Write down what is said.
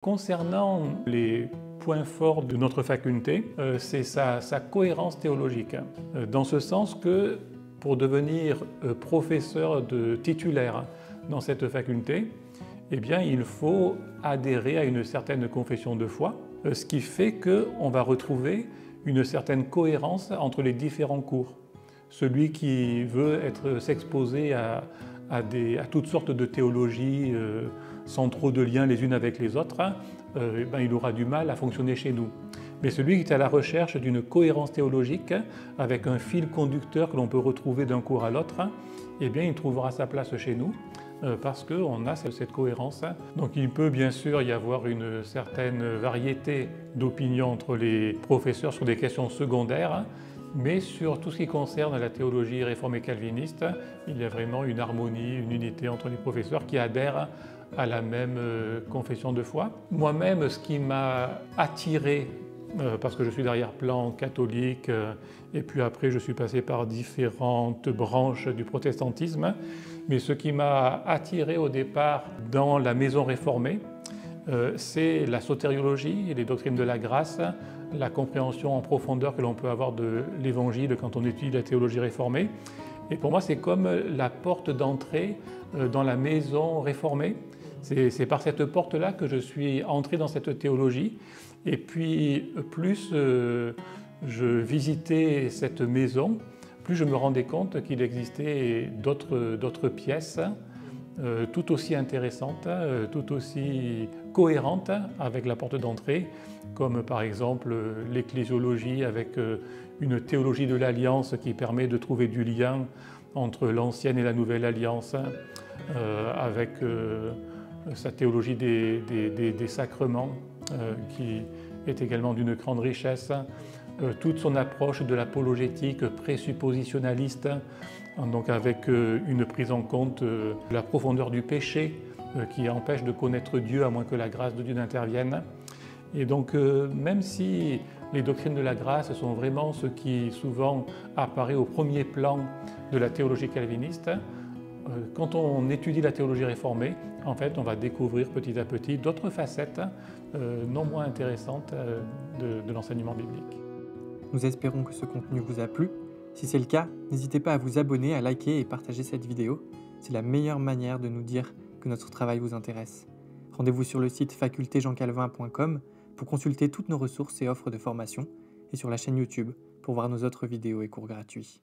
Concernant les points forts de notre faculté, c'est sa cohérence théologique. Dans ce sens que pour devenir professeur titulaire dans cette faculté, eh bien, il faut adhérer à une certaine confession de foi, ce qui fait qu'on va retrouver une certaine cohérence entre les différents cours. Celui qui veut s'exposer à toutes sortes de théologies sans trop de liens les unes avec les autres, il aura du mal à fonctionner chez nous. Mais celui qui est à la recherche d'une cohérence théologique, avec un fil conducteur que l'on peut retrouver d'un cours à l'autre, eh bien, il trouvera sa place chez nous parce qu'on a cette cohérence. Donc il peut bien sûr y avoir une certaine variété d'opinions entre les professeurs sur des questions secondaires, mais sur tout ce qui concerne la théologie réformée calviniste, il y a vraiment une harmonie, une unité entre les professeurs qui adhèrent à la même confession de foi. Moi-même, ce qui m'a attiré, parce que je suis d'arrière-plan catholique, et puis après je suis passé par différentes branches du protestantisme, mais ce qui m'a attiré au départ dans la maison réformée, c'est la sotériologie et les doctrines de la grâce, la compréhension en profondeur que l'on peut avoir de l'Évangile quand on étudie la théologie réformée. Et pour moi, c'est comme la porte d'entrée dans la maison réformée. C'est par cette porte-là que je suis entré dans cette théologie. Et puis, plus je visitais cette maison, plus je me rendais compte qu'il existait d'autres pièces tout aussi intéressantes, tout aussi cohérentes avec la porte d'entrée, comme par exemple l'ecclésiologie avec une théologie de l'Alliance qui permet de trouver du lien entre l'ancienne et la nouvelle Alliance, avec sa théologie des sacrements qui est également d'une grande richesse, toute son approche de l'apologétique présuppositionnaliste, donc avec une prise en compte de la profondeur du péché qui empêche de connaître Dieu à moins que la grâce de Dieu n'intervienne. Et donc même si les doctrines de la grâce sont vraiment ce qui souvent apparaît au premier plan de la théologie calviniste, quand on étudie la théologie réformée, en fait, on va découvrir petit à petit d'autres facettes non moins intéressantes de l'enseignement biblique. Nous espérons que ce contenu vous a plu. Si c'est le cas, n'hésitez pas à vous abonner, à liker et partager cette vidéo. C'est la meilleure manière de nous dire que notre travail vous intéresse. Rendez-vous sur le site facultéjeancalvin.com pour consulter toutes nos ressources et offres de formation et sur la chaîne YouTube pour voir nos autres vidéos et cours gratuits.